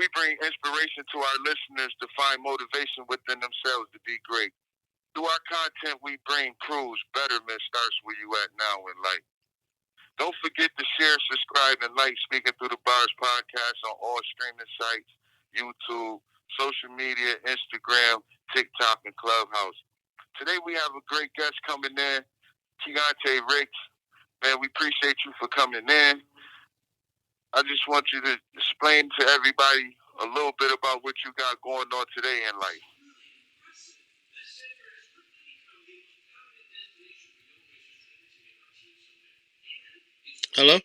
we bring inspiration to our listeners to find motivation within themselves to be great. Through our content, we bring proves betterment starts where you at now in life. Don't forget to share, subscribe, and like Speaking Through the Barz podcast on all streaming sites, YouTube, social media, Instagram, TikTok, and Clubhouse. Today we have a great guest coming in, Keyontay Ricks. Man, we appreciate you for coming in. I just want you to explain to everybody a little bit about what you got going on today in life. Hello?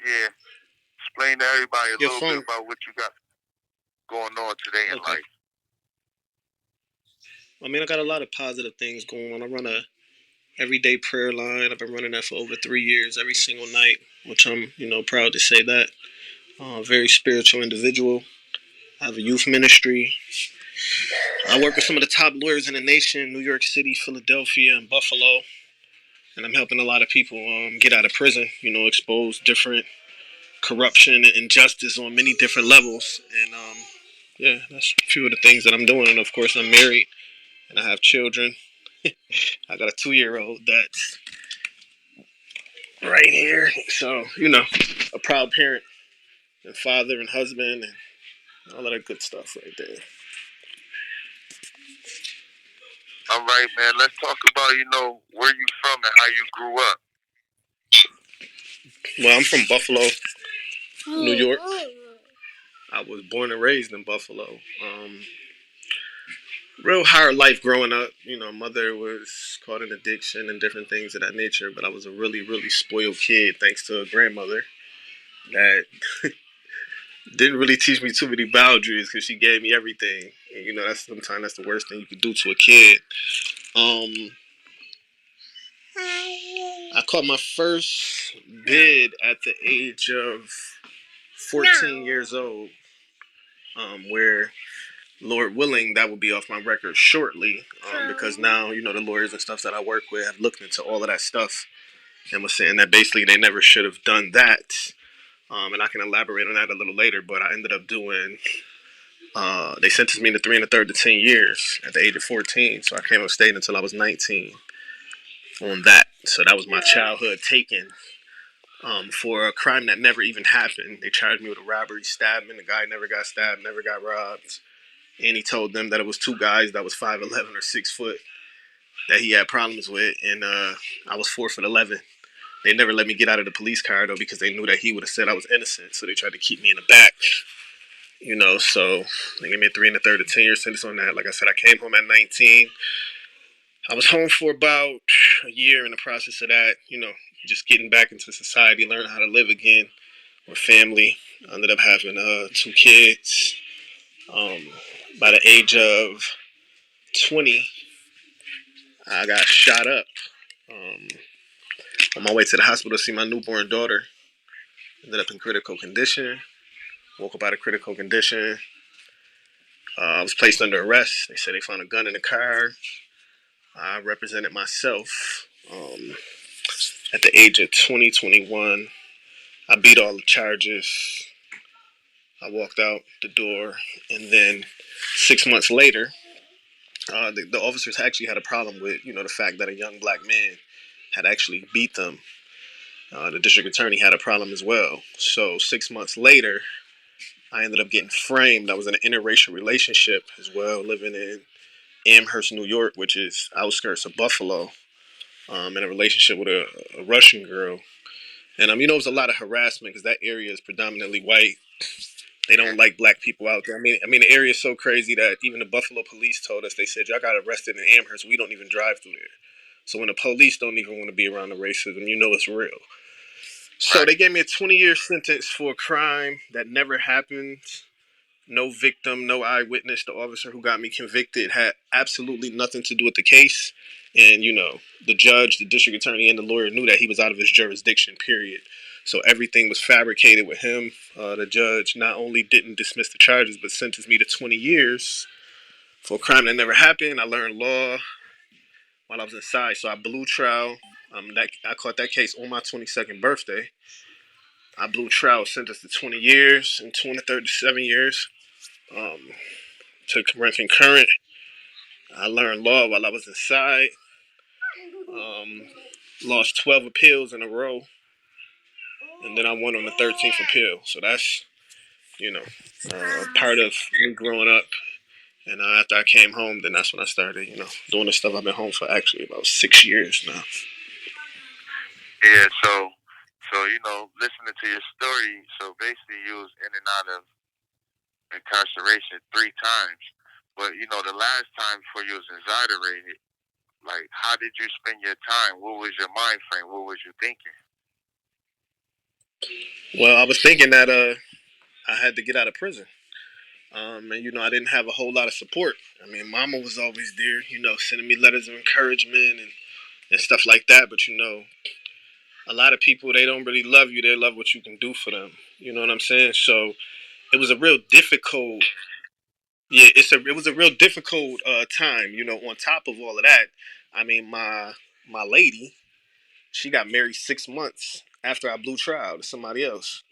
Yeah. Explain to everybody a Your little phone. bit about what you got going on today in life. I mean, I got a lot of positive things going on. I run a everyday prayer line. I've been running that for over 3 years, every single night, which I'm, proud to say that. Very spiritual individual. I have a youth ministry. I work with some of the top lawyers in the nation, New York City, Philadelphia, and Buffalo. And I'm helping a lot of people get out of prison, expose different corruption and injustice on many different levels. And, yeah, that's a few of the things that I'm doing. And, of course, I'm married and I have children. I got a 2-year-old that's right here. So, a proud parent and father and husband and all of that good stuff right there. All right, man. Let's talk about, where you from and how you grew up. Well, I'm from Buffalo, New York. I was born and raised in Buffalo. Real hard life growing up. Mother was caught in addiction and different things of that nature, but I was a really, really spoiled kid thanks to a grandmother that didn't really teach me too many boundaries because she gave me everything. And, that's the worst thing you could do to a kid. I caught my first bid at the age of 14 years old, where, Lord willing, that will be off my record shortly, because now, the lawyers and stuff that I work with have looked into all of that stuff and was saying that basically they never should have done that. And I can elaborate on that a little later, but I ended up doing, they sentenced me to 3 1/3 to 10 years at the age of 14. So I came up state until I was 19 on that. So that was my childhood taken for a crime that never even happened. They charged me with a robbery, stabbing. The guy never got stabbed, never got robbed. And he told them that it was 2 guys that was 5'11" or 6 foot that he had problems with. And I was 4'11". They never let me get out of the police car, though, because they knew that he would have said I was innocent. So they tried to keep me in the back, So they gave me a 3 1/3 to 10 year sentence on that. Like I said, I came home at 19. I was home for about a year in the process of that, just getting back into society, learning how to live again with family. I ended up having 2 kids. By the age of 20, I got shot up. On my way to the hospital to see my newborn daughter. Ended up in critical condition. Woke up out of critical condition. I was placed under arrest. They said they found a gun in the car. I represented myself. At the age of 21, I beat all the charges. I walked out the door. And then 6 months later, the officers actually had a problem with, the fact that a young black man had actually beat them. The district attorney had a problem as well. So 6 months later, I ended up getting framed. I was in an interracial relationship as well, living in Amherst, New York, which is outskirts of Buffalo, in a relationship with a Russian girl. And, it was a lot of harassment because that area is predominantly white. They don't like black people out there. I mean, the area is so crazy that even the Buffalo police told us, they said, y'all got arrested in Amherst. We don't even drive through there. So when the police don't even want to be around the racism, it's real. So they gave me a 20-year sentence for a crime that never happened. No victim, no eyewitness. The officer who got me convicted had absolutely nothing to do with the case. And, the judge, the district attorney, and the lawyer knew that he was out of his jurisdiction, period. So everything was fabricated with him. The judge not only didn't dismiss the charges, but sentenced me to 20 years for a crime that never happened. I learned law while I was inside. So I blew trial. I caught that case on my 22nd birthday. I blew trial, sentenced to 20 years and 237 years. Um, took rent concurrent. I learned law while I was inside. Um, lost 12 appeals in a row, and then I won on the 13th appeal. So that's, you know, part of me growing up. And after I came home, then that's when I started, doing the stuff. I've been home for actually about 6 years now. Yeah, so listening to your story, so basically you was in and out of incarceration 3 times. But the last time before you was exonerated, like how did you spend your time? What was your mind frame? What was you thinking? Well, I was thinking that I had to get out of prison. And I didn't have a whole lot of support. I mean, Mama was always there, sending me letters of encouragement and stuff like that. But a lot of people, they don't really love you. They love what you can do for them. You know what I'm saying? So it was a real difficult. Yeah, it was a real difficult time. On top of all of that, I mean, my lady, she got married 6 months after I blew trial to somebody else.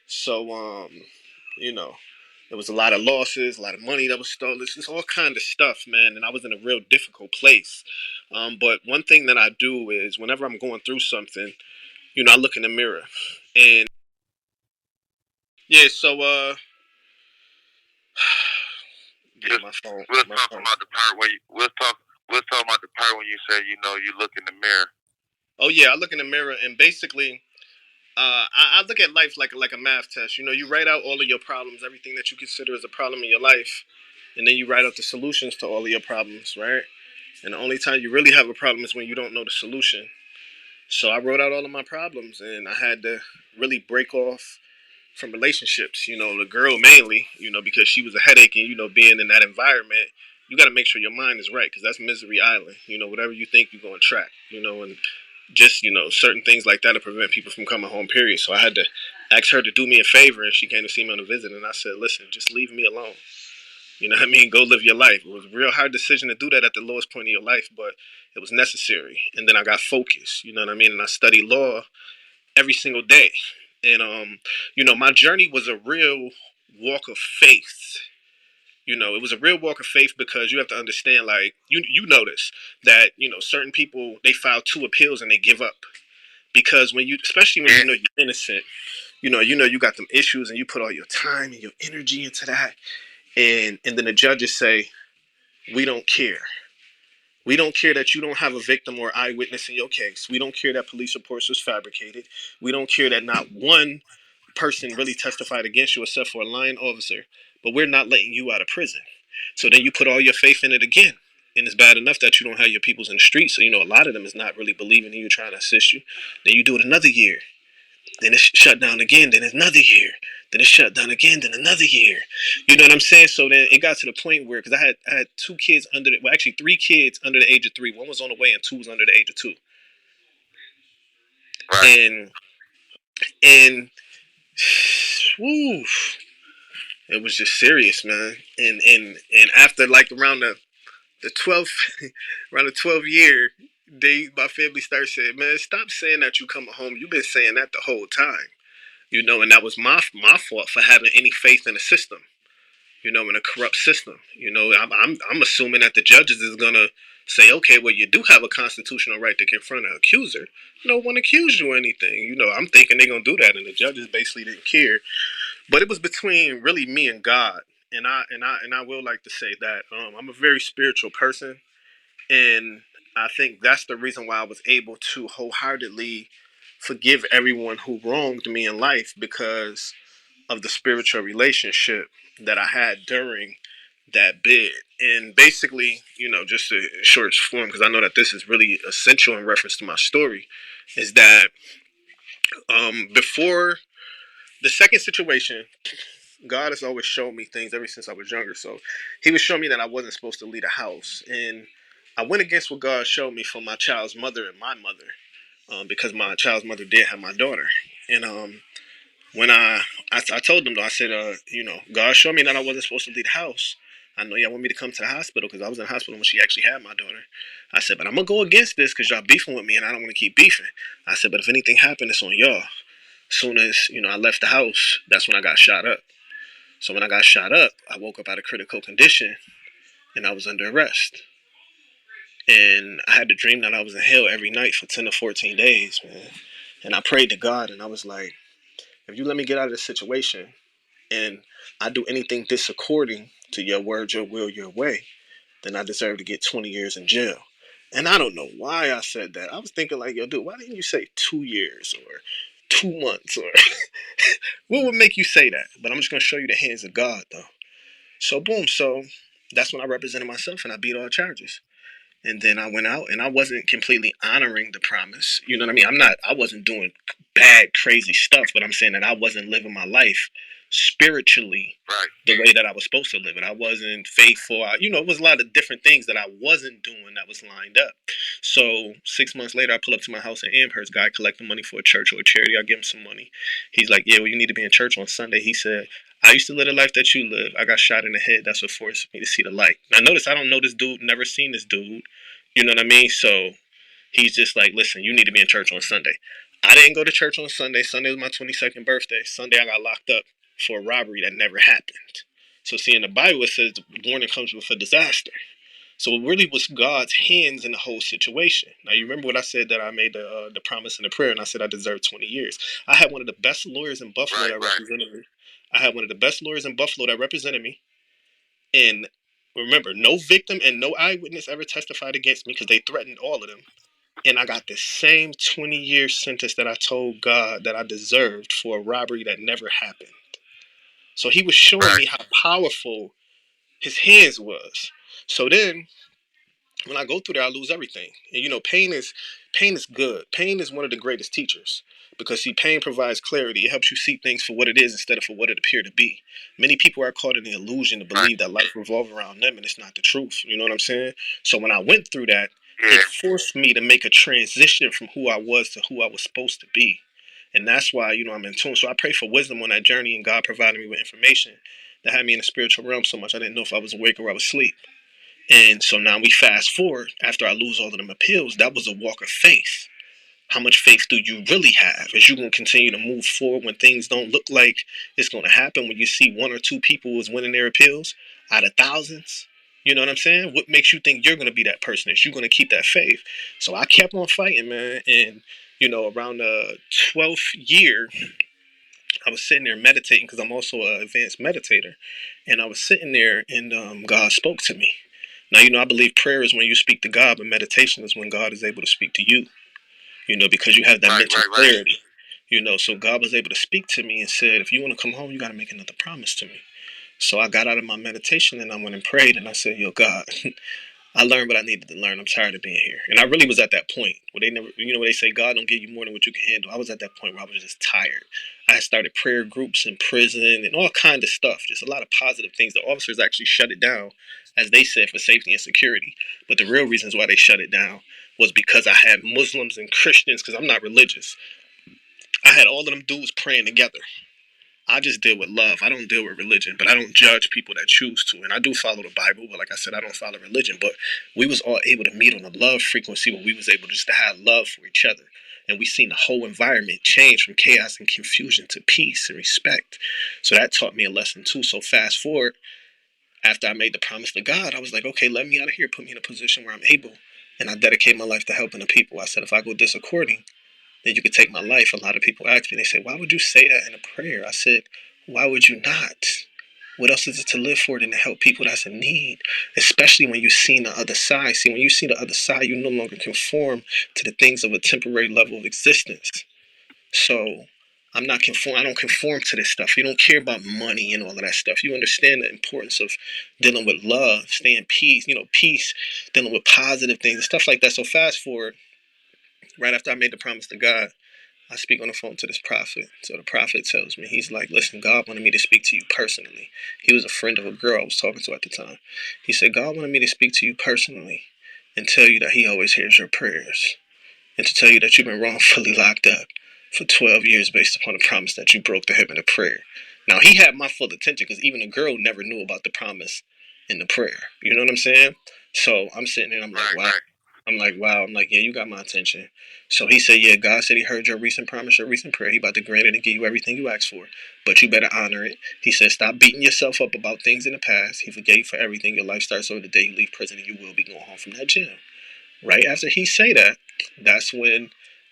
So you know, there was a lot of losses, a lot of money that was stolen, just all kind of stuff, man. And I was in a real difficult place. But one thing that I do is whenever I'm going through something, I look in the mirror, and yeah. So yeah, Just my phone, we'll my talk phone. about the part where we'll talk about the part when you say you look in the mirror. Oh yeah, I look in the mirror, and basically, I look at life like a math test. You write out all of your problems, everything that you consider as a problem in your life, and then you write out the solutions to all of your problems, right? And the only time you really have a problem is when you don't know the solution. So I wrote out all of my problems, and I had to really break off from relationships. The girl mainly, because she was a headache, and being in that environment, you got to make sure your mind is right because that's misery island. Whatever you think, you're going to track. And just certain things like that to prevent people from coming home. Period. So I had to ask her to do me a favor, and she came to see me on a visit, and I said, "Listen, just leave me alone." You know what I mean? Go live your life. It was a real hard decision to do that at the lowest point of your life, but it was necessary. And then I got focused. You know what I mean? And I studied law every single day. And my journey was a real walk of faith. It was a real walk of faith because you have to understand, like you notice that certain people, they file 2 appeals and they give up because especially when you're innocent, you got them issues and you put all your time and your energy into that, and then the judges say, we don't care. We don't care that you don't have a victim or eyewitness in your case. We don't care that police reports was fabricated. We don't care that not one person really testified against you except for a lying officer. But we're not letting you out of prison. So then you put all your faith in it again. And it's bad enough that you don't have your peoples in the streets. So, a lot of them is not really believing in you, trying to assist you. Then you do it another year. Then it's shut down again. Then it's another year. Then it's shut down again. Then another year. You know what I'm saying? So then it got to the point where, because I had 2 kids actually 3 kids under the age of 3. One was on the way, and 2 was under the age of 2. Right. And woo, it was just serious, man. And after like around the 12th around the 12th year, my family started saying, "Man, stop saying that you coming home. You've been saying that the whole time." And that was my fault for having any faith in the system. In a corrupt system. I'm assuming that the judges is gonna say, okay, well, you do have a constitutional right to confront an accuser. No one accused you of anything. I'm thinking they're gonna do that, and the judges basically didn't care. But it was between really me and God, and I will like to say that I'm a very spiritual person, and I think that's the reason why I was able to wholeheartedly forgive everyone who wronged me in life because of the spiritual relationship that I had during that bid. And basically, just a short form, because I know that this is really essential in reference to my story, is that before the second situation, God has always shown me things ever since I was younger. So he was showing me that I wasn't supposed to leave a house. And I went against what God showed me from my child's mother and my mother, because my child's mother did have my daughter. And when I told them though, I said, God showed me that I wasn't supposed to leave the house. I know y'all want me to come to the hospital because I was in the hospital when she actually had my daughter. I said, but I'm gonna go against this because y'all beefing with me and I don't want to keep beefing. I said, but if anything happened, it's on y'all. Soon as, I left the house, that's when I got shot up. So when I got shot up, I woke up out of critical condition and I was under arrest. And I had the dream that I was in hell every night for 10 to 14 days, man. And I prayed to God and I was like, if you let me get out of this situation and I do anything disaccording to your word, your will, your way, then I deserve to get 20 years in jail. And I don't know why I said that. I was thinking like, yo, dude, why didn't you say 2 years or 2 months or what would make you say that? But I'm just going to show you the hands of God, though. So, boom. So that's when I represented myself and I beat all charges. And then I went out and I wasn't completely honoring the promise. You know what I mean? I wasn't doing bad, crazy stuff, but I'm saying that I wasn't living my life spiritually the way that I was supposed to live it. I wasn't faithful. It was a lot of different things that I wasn't doing that was lined up. So 6 months later, I pull up to my house in Amherst. Guy collecting money for a church or a charity. I give him some money. He's like, yeah, well, you need to be in church on Sunday. He said, I used to live the life that you live. I got shot in the head. That's what forced me to see the light. Now, notice I don't know this dude, never seen this dude. You know what I mean? So he's just like, listen, you need to be in church on Sunday. I didn't go to church on Sunday. Sunday was my 22nd birthday. Sunday, I got locked up for a robbery that never happened. So, see, in the Bible, it says the warning comes with a disaster. So it really was God's hands in the whole situation. Now, you remember what I said that I made the promise in the prayer, and I said I deserved 20 years. I had one of the best lawyers in Buffalo that represented me. I had one of the best lawyers in Buffalo that represented me. And remember, no victim and no eyewitness ever testified against me because they threatened all of them. And I got the same 20-year sentence that I told God that I deserved for a robbery that never happened. So he was showing me how powerful his hands was. So then when I go through there, I lose everything. And pain is good. Pain is one of the greatest teachers because see, pain provides clarity. It helps you see things for what it is instead of for what it appeared to be. Many people are caught in the illusion to believe that life revolves around them, and it's not the truth. You know what I'm saying? So when I went through that, it forced me to make a transition from who I was to who I was supposed to be. And that's why, I'm in tune. So I pray for wisdom on that journey, and God provided me with information that had me in the spiritual realm so much I didn't know if I was awake or I was asleep. And so now we fast forward, after I lose all of them appeals, that was a walk of faith. How much faith do you really have? Is you going to continue to move forward when things don't look like it's going to happen, when you see one or two people is winning their appeals out of thousands? You know what I'm saying? What makes you think you're going to be that person? Is you going to keep that faith? So I kept on fighting, man. And, around the 12th year, I was sitting there meditating because I'm also an advanced meditator. And I was sitting there and God spoke to me. Now, I believe prayer is when you speak to God, but meditation is when God is able to speak to you, because you have that mental clarity. So God was able to speak to me and said, if you want to come home, you got to make another promise to me. So I got out of my meditation and I went and prayed and I said, yo, God, I learned what I needed to learn. I'm tired of being here. And I really was at that point where they never, where they say God don't give you more than what you can handle. I was at that point where I was just tired. I had started prayer groups in prison and all kind of stuff. Just a lot of positive things. The officers actually shut it down, as they said, for safety and security. But the real reasons why they shut it down was because I had Muslims and Christians, because I'm not religious. I had all of them dudes praying together. I just deal with love. I don't deal with religion, but I don't judge people that choose to. And I do follow the Bible, but like I said, I don't follow religion. But we was all able to meet on a love frequency where we was able just to have love for each other. And we seen the whole environment change from chaos and confusion to peace and respect. So that taught me a lesson too. So fast forward, after I made the promise to God, I was like, okay, let me out of here, put me in a position where I'm able. And I dedicate my life to helping the people. I said, if I go disaccording, then you could take my life. A lot of people ask me, they say, why would you say that in a prayer? I said, why would you not? What else is it to live for than to help people that's in need? Especially when you've seen the other side. See, when you see the other side, you no longer conform to the things of a temporary level of existence. So I'm not conform. I don't conform to this stuff. You don't care about money and all of that stuff. You understand the importance of dealing with love, staying peace, peace, dealing with positive things and stuff like that. So fast forward, right after I made the promise to God, I speak on the phone to this prophet. So the prophet tells me, he's like, listen, God wanted me to speak to you personally. He was a friend of a girl I was talking to at the time. He said, God wanted me to speak to you personally and tell you that he always hears your prayers. And to tell you that you've been wrongfully locked up for 12 years based upon a promise that you broke to him in a prayer. Now, he had my full attention because even a girl never knew about the promise in the prayer. You know what I'm saying? So I'm sitting there and I'm like, wow. I'm like, wow. I'm like, yeah, you got my attention. So he said, yeah, God said he heard your recent promise, your recent prayer. He about to grant it and give you everything you asked for. But you better honor it. He said, stop beating yourself up about things in the past. He forgave you for everything. Your life starts over the day you leave prison and you will be going home from that jail. Right after he say that, that's when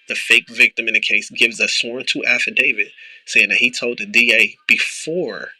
the fake victim in the case gives a sworn to affidavit saying that he told the DA before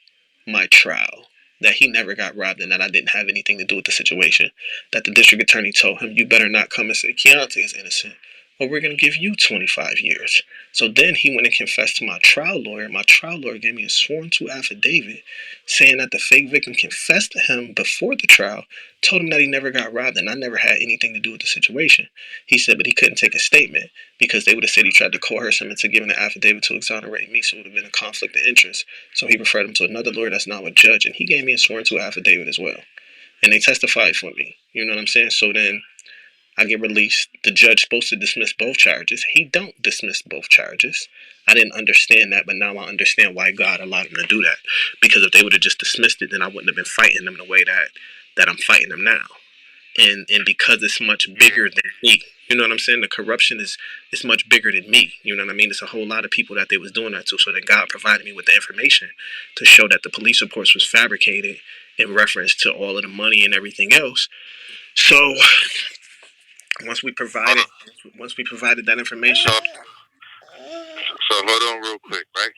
my trial that he never got robbed and that I didn't have anything to do with the situation. That the district attorney told him, you better not come and say Keyontay is innocent or we're going to give you 25 years. So then he went and confessed to my trial lawyer. My trial lawyer gave me a sworn to affidavit saying that the fake victim confessed to him before the trial, told him that he never got robbed and I never had anything to do with the situation. He said, but he couldn't take a statement because they would have said he tried to coerce him into giving an affidavit to exonerate me, so it would have been a conflict of interest. So he referred him to another lawyer that's now a judge, and he gave me a sworn to affidavit as well. And they testified for me. You know what I'm saying? So then I get released. The judge supposed to dismiss both charges. He don't dismiss both charges. I didn't understand that, but now I understand why God allowed him to do that. Because if they would have just dismissed it, then I wouldn't have been fighting them the way that I'm fighting them now. And because it's much bigger than me. You know what I'm saying? The corruption is much bigger than me. You know what I mean? It's a whole lot of people that they was doing that to. So then God provided me with the information to show that the police reports was fabricated in reference to all of the money and everything else. So once we provided that information. So hold on real quick, right?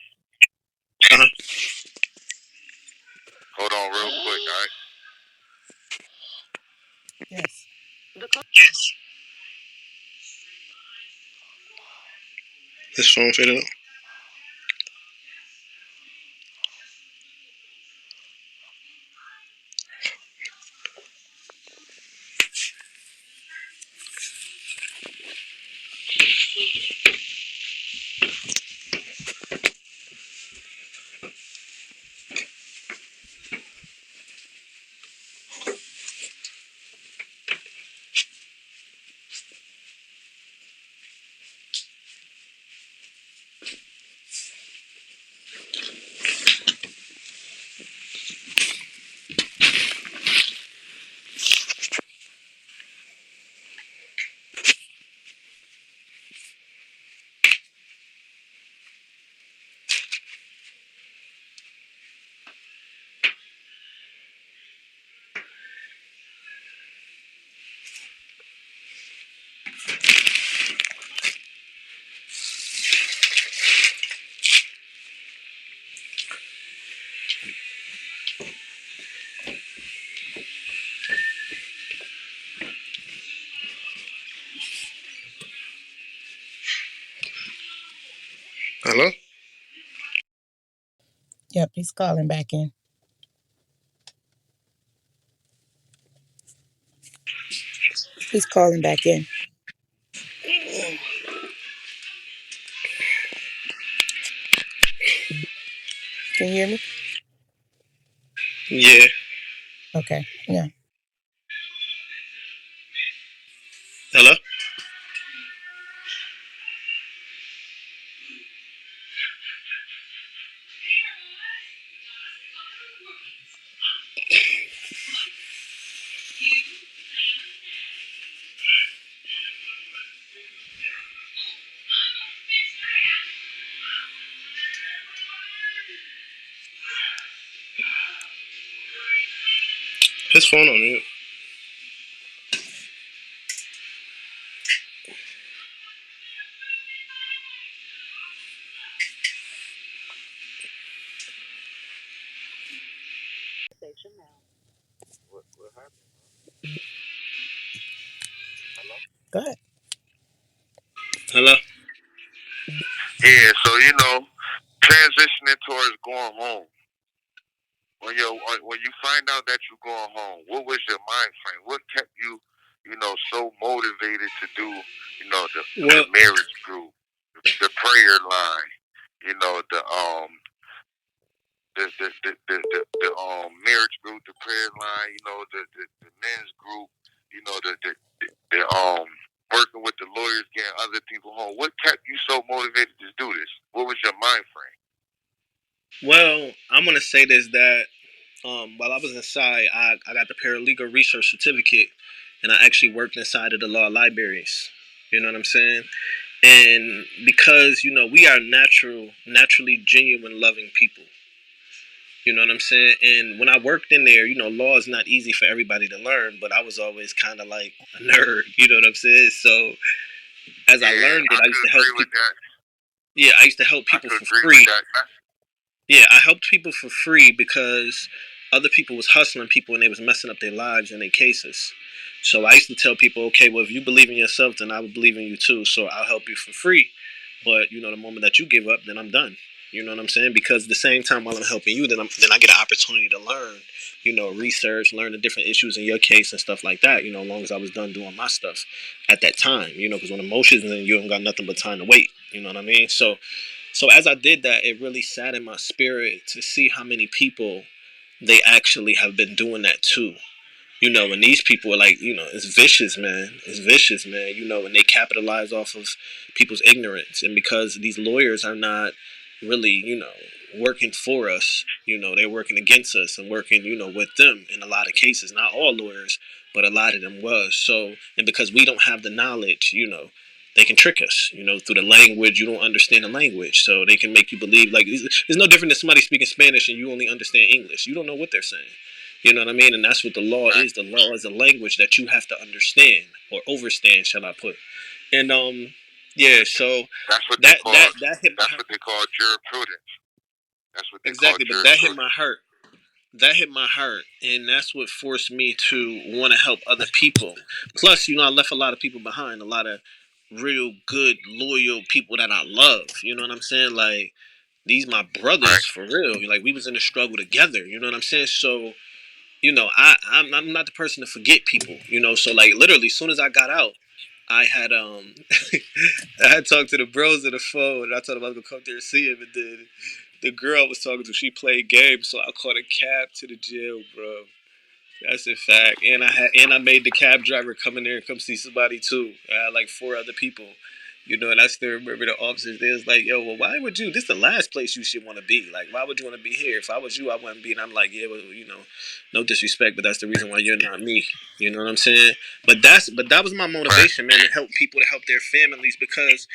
Uh-huh. Hold on real quick, all right? Yes. Yes. This phone faded out. Hello? Yep, he's calling back in. He's calling back in. Can you hear me? Yeah. Okay. Yeah. Hello? His phone on mute. What happened? Hello? Go ahead. Hello? Yeah, so transitioning towards going home. When you find out that you're going home, what was your mind frame? What kept you, so motivated to do, the marriage group, the prayer line, the marriage group, the prayer line, the men's group, the working with the lawyers, getting other people home. What kept you so motivated to do this? What was your mind frame? Well, I'm gonna say this that while I was inside, I got the paralegal research certificate, and I actually worked inside of the law libraries. You know what I'm saying? And because we are naturally genuine, loving people. You know what I'm saying? And when I worked in there, law is not easy for everybody to learn, but I was always kind of like a nerd. You know what I'm saying? So as I Yeah, learned it, I I used could to help agree with people. that. Yeah, I used to help I people could for agree with free. that. Yeah, I helped people for free because other people was hustling people and they was messing up their lives and their cases. So I used to tell people, okay, well, if you believe in yourself, then I would believe in you too. So I'll help you for free. But the moment that you give up, then I'm done. You know what I'm saying? Because at the same time, while I'm helping you, then I get an opportunity to learn, research, learn the different issues in your case and stuff like that. As long as I was done doing my stuff at that time. Because when emotions and you don't got nothing but time to wait. You know what I mean? So as I did that, it really sat in my spirit to see how many people they actually have been doing that too. And these people are like, it's vicious, man. It's vicious, man. And they capitalize off of people's ignorance. And because these lawyers are not really, working for us, they're working against us and working, with them in a lot of cases. Not all lawyers, but a lot of them was. So, and because we don't have the knowledge, they can trick us, through the language. You don't understand the language. So they can make you believe, like, it's no different than somebody speaking Spanish and you only understand English. You don't know what they're saying. You know what I mean? And that's what the law Right. is. The law is a language that you have to understand or overstand, shall I put. And yeah, so That's what they that call. that that hit my That's heart. what they call jurisprudence. That's what they call Exactly, but that hit my jurisprudence. heart. That hit my heart, and that's what forced me to want to help other people. Plus, I left a lot of people behind, a lot of real good, loyal people that I love. You know what I'm saying? Like, these my Right. brothers for real. Like, we was in the struggle together. You know what I'm saying? So I'm not the person to forget people. So like literally, as soon as I got out, I had I had talked to the bros on the phone, and I told them I was gonna come there and see him, and then the girl I was talking to, she played games, so I caught a cab to the jail, bro. That's a fact. And I made the cab driver come in there and come see somebody too. I had like four other people. And I still remember the officers. They was like, "Yo, well, why would you? This is the last place you should want to be. Like, why would you want to be here? If I was you, I wouldn't be." And I'm like, "Yeah, well, no disrespect, but that's the reason why you're not me." You know what I'm saying? But that was my Right. motivation, man, to help people, to help their families, because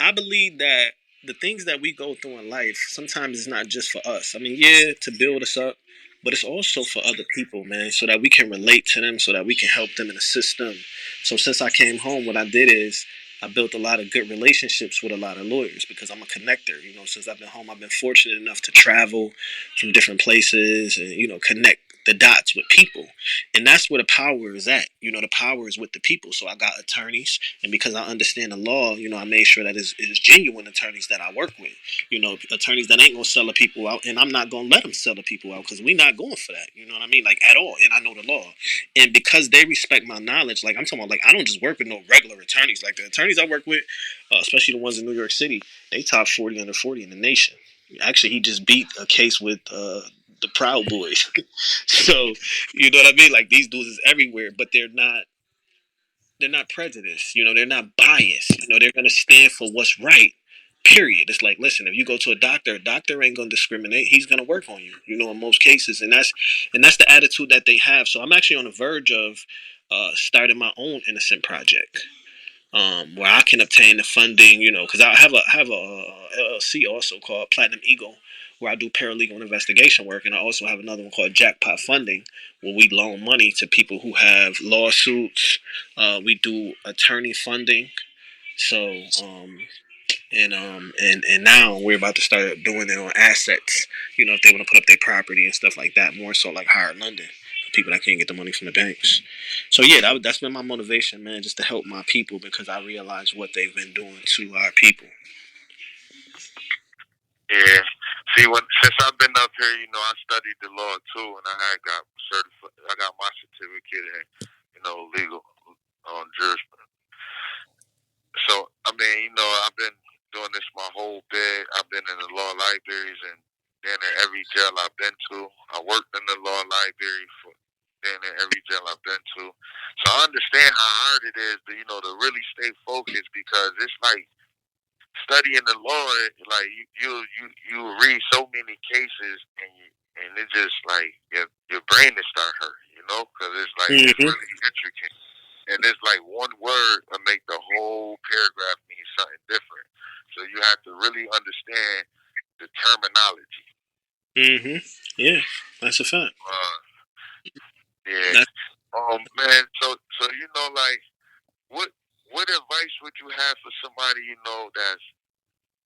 I believe that the things that we go through in life sometimes it's not just for us. I mean, yeah, to build us up, but it's also for other people, man, so that we can relate to them, so that we can help them and assist them. So since I came home, what I did is I built a lot of good relationships with a lot of lawyers because I'm a connector. Since I've been home, I've been fortunate enough to travel from different places and, connect the dots with people. And that's where the power is at. The power is with the people. So I got attorneys, and because I understand the law, I made sure that it's genuine attorneys that I work with. Attorneys that ain't gonna sell the people out, and I'm not gonna let them sell the people out because we're not going for that. You know what I mean? Like at all. And I know the law, and because they respect my knowledge, like I'm talking about, like I don't just work with no regular attorneys. Like the attorneys I work with, especially the ones in New York City, they top 40 under 40 in the nation. Actually, he just beat a case with the Proud Boys. So you know what I mean? Like these dudes is everywhere, but they're not prejudiced. They're not biased. They're gonna stand for what's right. Period. It's like, listen, if you go to a doctor ain't gonna discriminate. He's gonna work on you. In most cases, and that's the attitude that they have. So I'm actually on the verge of starting my own innocent project, where I can obtain the funding. Because I have a LLC also called Platinum Eagle, where I do paralegal investigation work, and I also have another one called Jackpot Funding, where we loan money to people who have lawsuits. We do attorney funding. So and now we're about to start doing it on assets. If they want to put up their property and stuff like that, more so like hard London, people that can't get the money from the banks. So yeah, that's been my motivation, man, just to help my people because I realize what they've been doing to our people. Yeah. See, since I've been up here, I studied the law too, and I had got certified. I got my certificate in, legal jurisprudence. So I mean, I've been doing this my whole bit. I've been in the law libraries and then in every jail I've been to. I worked in the law library for then in every jail I've been to. So I understand how hard it is to to really stay focused because it's like studying the law. Like you read so many cases and it just like your brain is start hurting. Because it's like it's Mm-hmm. really intricate. the terminology. Mm-hmm. Yeah, that's a fact. Yeah. That's, Man. So like, what advice would you have for somebody that's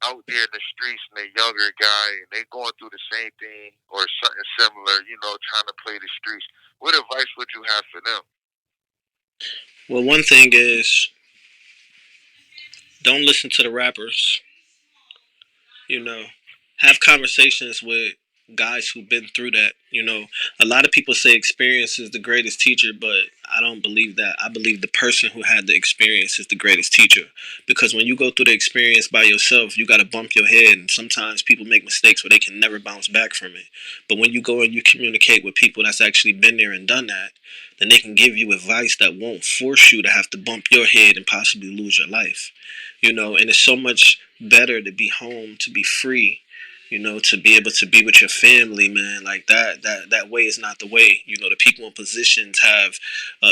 out there in the streets and they're younger guy and they going through the same thing or something similar, trying to play the streets? What advice would you have for them? well, one thing is, don't listen to the rappers. You know, have conversations with guys who've been through that. A lot of people say experience is the greatest teacher, but I don't believe that. I believe the person who had the experience is the greatest teacher, because when you go through the experience by yourself, you got to bump your head, and sometimes people make mistakes where they can never bounce back from it. But when you go and you communicate with people that's actually been there and done that, then they can give you advice that won't force you to have to bump your head and possibly lose your life. And it's so much better to be home, to be free, to be able to be with your family, man. Like that way is not the way. The people in positions have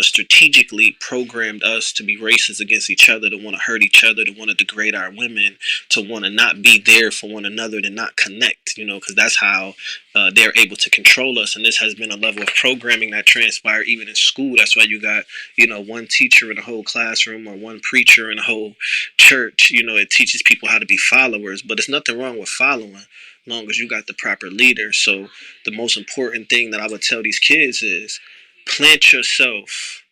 strategically programmed us to be racist against each other, to want to hurt each other, to want to degrade our women, to want to not be there for one another, to not connect, because that's how they're able to control us. And this has been a level of programming that transpired even in school. That's why you got, one teacher in a whole classroom or one preacher in a whole church. It teaches people how to be followers, but there's nothing wrong with following, long as you got the proper leader. So the most important thing that I would tell these kids is plant yourself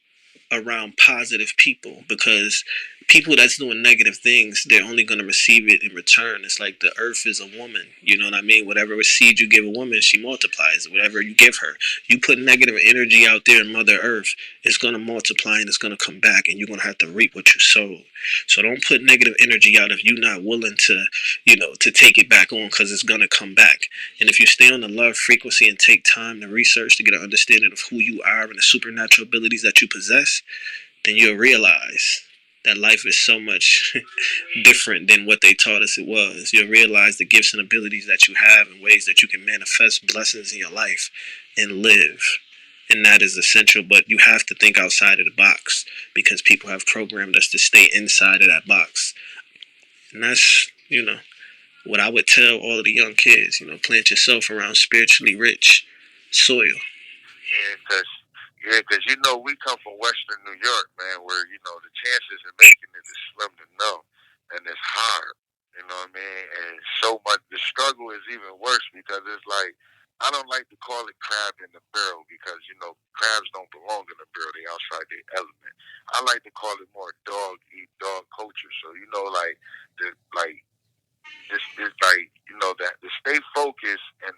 around positive people, because people that's doing negative things, they're only going to receive it in return. It's like the earth is a woman. You know what I mean? Whatever seed you give a woman, she multiplies. Whatever you give her, you put negative energy out there in Mother Earth, it's going to multiply and it's going to come back, and you're going to have to reap what you sowed. So don't put negative energy out if you're not willing to, to take it back on, because it's going to come back. And if you stay on the love frequency and take time to research to get an understanding of who you are and the supernatural abilities that you possess, then you'll realize that life is so much different than what they taught us it was. You'll realize the gifts and abilities that you have and ways that you can manifest blessings in your life and live. And that is essential, but you have to think outside of the box, because people have programmed us to stay inside of that box. And that's, what I would tell all of the young kids, plant yourself around spiritually rich soil. Yeah, because we come from Western New York, man, where the chances of making it is slim to none, and it's hard. You know what I mean? And so much. The struggle is even worse, because it's like, I don't like to call it crab in the barrel, because crabs don't belong in the barrel; they outside their element. I like to call it more dog eat dog culture. So like this is like that to stay focused and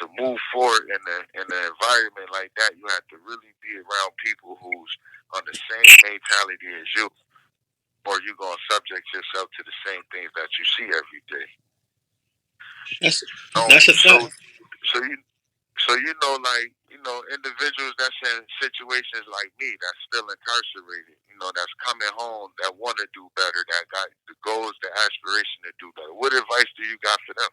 to move forward in the environment like that, you have to really be around people who's on the same mentality as you, or you're gonna subject yourself to the same things that you see every day. That's a fact. Individuals that's in situations like me, that's still incarcerated, that's coming home, that want to do better, that got the goals, the aspiration to do better. What advice do you got for them?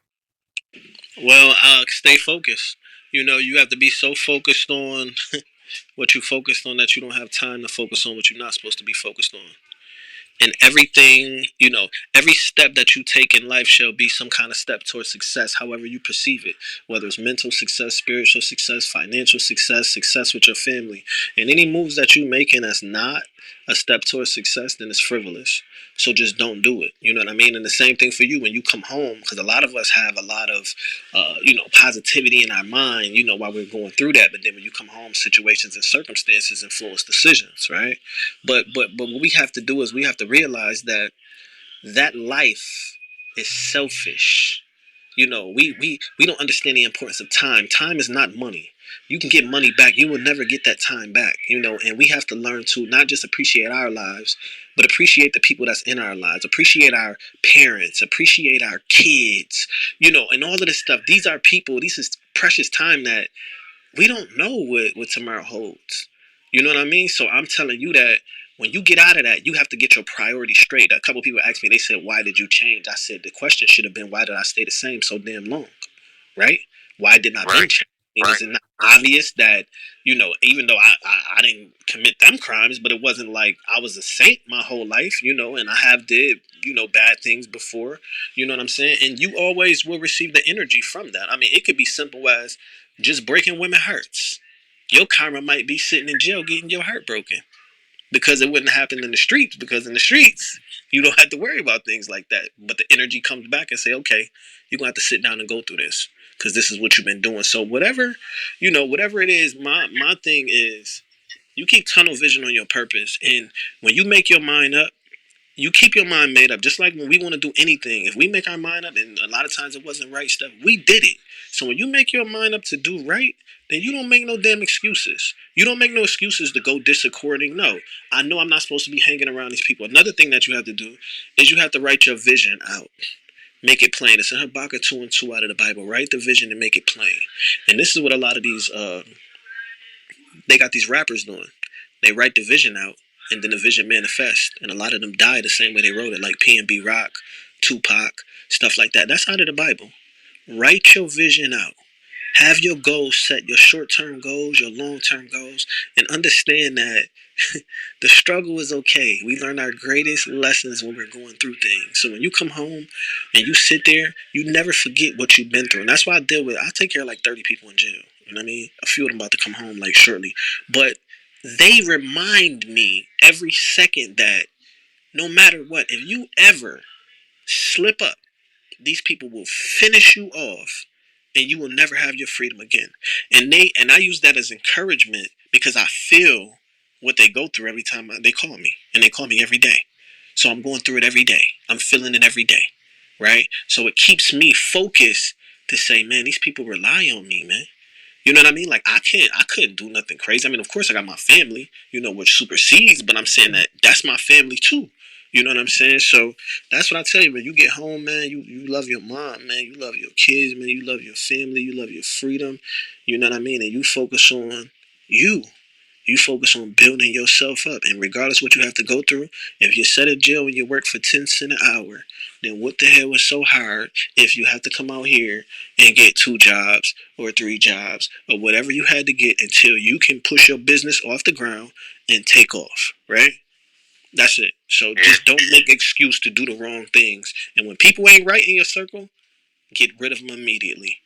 Well, stay focused. You have to be so focused on what you focused on that you don't have time to focus on what you're not supposed to be focused on. And everything, every step that you take in life shall be some kind of step towards success, however you perceive it, whether it's mental success, spiritual success, financial success, success with your family. And any moves that you're making that's not a step towards success, then it's frivolous. So just don't do it. You know what I mean? And the same thing for you when you come home, because a lot of us have a lot of, positivity in our mind, while we're going through that. But then when you come home, situations and circumstances influence decisions, right? But what we have to do is we have to realize that life is selfish. We don't understand the importance of time. Time is not money. You can get money back. You will never get that time back. And we have to learn to not just appreciate our lives, but appreciate the people that's in our lives. Appreciate our parents. Appreciate our kids. And all of this stuff. These are people. This is precious time that we don't know what tomorrow holds. You know what I mean? So I'm telling you that when you get out of that, you have to get your priorities straight. A couple of people asked me, they said, why did you change? I said, the question should have been, why did I stay the same so damn long? Right? Why didn't I then change? mean, Right. is it not obvious that, even though I didn't commit them crimes, but it wasn't like I was a saint my whole life, and I have did, bad things before, you know what I'm saying? And you always will receive the energy from that. I mean, it could be simple as just breaking women hearts. Your karma might be sitting in jail getting your heart broken because it wouldn't happen in the streets, because in the streets you don't have to worry about things like that, but the energy comes back and say, okay, you're gonna have to sit down and go through this because this is what you've been doing. So whatever it is, my thing is you keep tunnel vision on your purpose, and when you make your mind up, you keep your mind made up. Just like when we want to do anything, if we make our mind up, and a lot of times it wasn't right stuff, we did it. So when you make your mind up to do right, then you don't make no damn excuses. You don't make no excuses to go disaccording. No, I know I'm not supposed to be hanging around these people. Another thing that you have to do is you have to write your vision out. Make it plain. It's in Habakkuk 2 and 2 out of the Bible. Write the vision and make it plain. And this is what a lot of these they got these rappers doing. They write the vision out, and then the vision manifests. And a lot of them die the same way they wrote it, like P&B Rock, Tupac, stuff like that. That's out of the Bible. Write your vision out. Have your goals set, your short-term goals, your long-term goals, and understand that the struggle is okay. We learn our greatest lessons when we're going through things. So when you come home and you sit there, you never forget what you've been through. And that's why I take care of like 30 people in jail. You know what I mean? A few of them about to come home like shortly. But they remind me every second that no matter what, if you ever slip up, these people will finish you off and you will never have your freedom again. And I use that as encouragement because I feel what they go through every time they call me, and they call me every day. So I'm going through it every day. I'm feeling it every day, right? So it keeps me focused to say, man, these people rely on me, man. You know what I mean? Like I couldn't do nothing crazy. I mean, of course I got my family, which supersedes, but I'm saying that that's my family too. You know what I'm saying? So that's what I tell you, man. You get home, man, you love your mom, man. You love your kids, man. You love your family. You love your freedom. You know what I mean? And you focus on you. You focus on building yourself up. And regardless what you have to go through, if you're set in jail and you work for 10 cents an hour, then what the hell was so hard if you have to come out here and get 2 jobs or 3 jobs or whatever you had to get until you can push your business off the ground and take off, right? That's it. So just don't make excuse to do the wrong things. And when people ain't right in your circle, get rid of them immediately.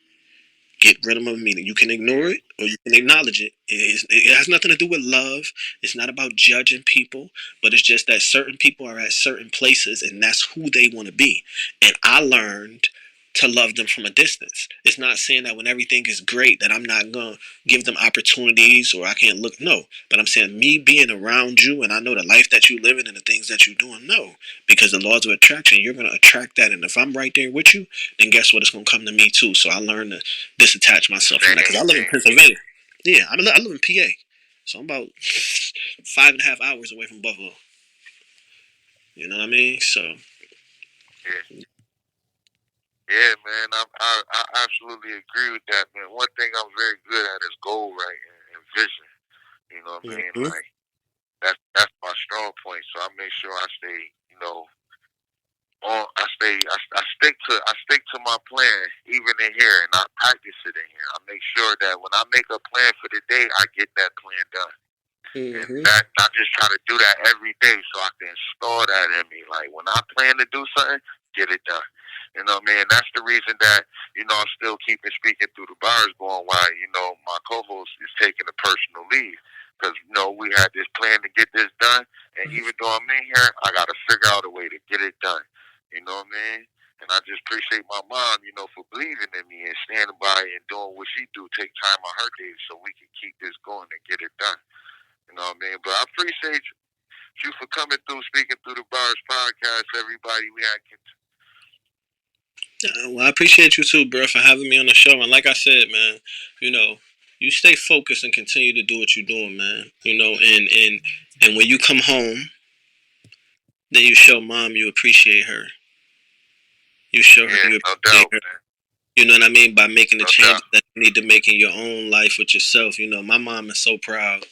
Get rid of them immediately. You can ignore it or you can acknowledge it. It has nothing to do with love. It's not about judging people, but it's just that certain people are at certain places and that's who they want to be. And I learned to love them from a distance. It's not saying that when everything is great that I'm not going to give them opportunities or I can't look. No, but I'm saying me being around you and I know the life that you live in and the things that you're doing. No, because the laws of attraction, you're going to attract that. And if I'm right there with you, then guess what? It's going to come to me too. So I learned to disattach myself from that because I live in Pennsylvania. Yeah, I live in PA. So I'm about 5.5 hours away from Buffalo. You know what I mean? So. Yeah. Yeah, man, I absolutely agree with that, man. One thing I'm very good at is goal writing and vision. You know what I mean? Mm-hmm. Like that's my strong point. So I make sure I stay, I stick to my plan even in here, and I practice it in here. I make sure that when I make a plan for the day, I get that plan done. And Mm-hmm. that I just try to do that every day so I can install that in me. Like when I plan to do something, get it done. You know what I mean? And that's the reason that, I'm still keeping Speaking Through the Barz going while, my co-host is taking a personal leave. Because, we had this plan to get this done. And even though I'm in here, I got to figure out a way to get it done. You know what I mean? And I just appreciate my mom, for believing in me and standing by and doing what she do, take time on her days so we can keep this going and get it done. You know what I mean? But I appreciate you for coming through, Speaking Through the Barz podcast, everybody. We had. Well, I appreciate you too, bro, for having me on the show. And like I said, man, you stay focused and continue to do what you're doing, man. And when you come home, then you show mom you appreciate her. You show her you No appreciate doubt, her. man. You know what I mean? By making the No changes doubt. that you need to make in your own life with yourself. My mom is so proud.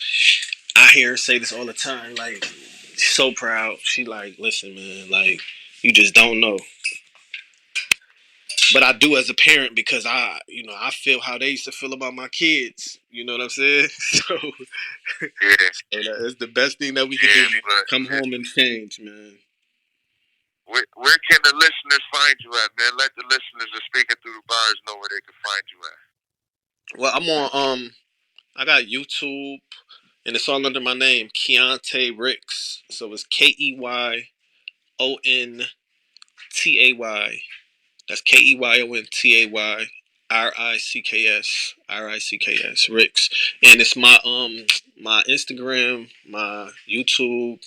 I hear her say this all the time. Like, she's so proud. She like, listen, man, like, you just don't know. but I do as a parent because I feel how they used to feel about my kids. You know what I'm saying? So, Yeah. so it's the best thing that we can do. Come home and change, man. Where can the listeners find you at, man? Let the listeners of Speaking Through the Barz know where they can find you at. Well, I'm on I got YouTube, and it's all under my name, Keyontay Ricks. So it's KEYONTAY. That's KEYONTAYRICKS Ricks, and it's my Instagram, my YouTube,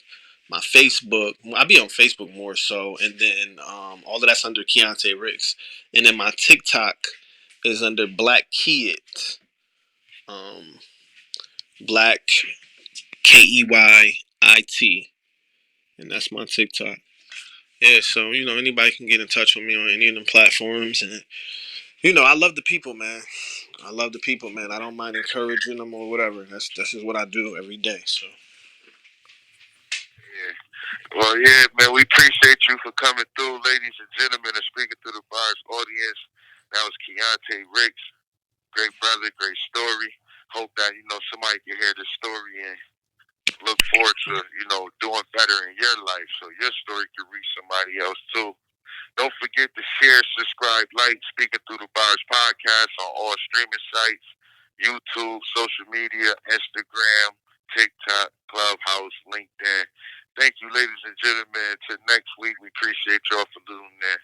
my Facebook. I be on Facebook more so, and then all of that's under Keyontay Ricks, and then my TikTok is under Black Kid, Black KEYIT, and that's my TikTok. Yeah, so anybody can get in touch with me on any of them platforms, and I love the people, man. I love the people, man. I don't mind encouraging them or whatever. That's just what I do every day. So. Yeah. Well, yeah, man. We appreciate you for coming through, ladies and gentlemen, and Speaking Through the Barz audience. That was Keyontay Ricks. Great brother, great story. Hope that somebody can hear this story and look forward to doing better in your life, so your story can reach somebody else too. Don't forget to share, subscribe, like Speaking Through the Barz podcast on all streaming sites, YouTube, social media, Instagram, TikTok, Clubhouse, LinkedIn. Thank you, ladies and gentlemen. Till next week, we appreciate y'all for doing that.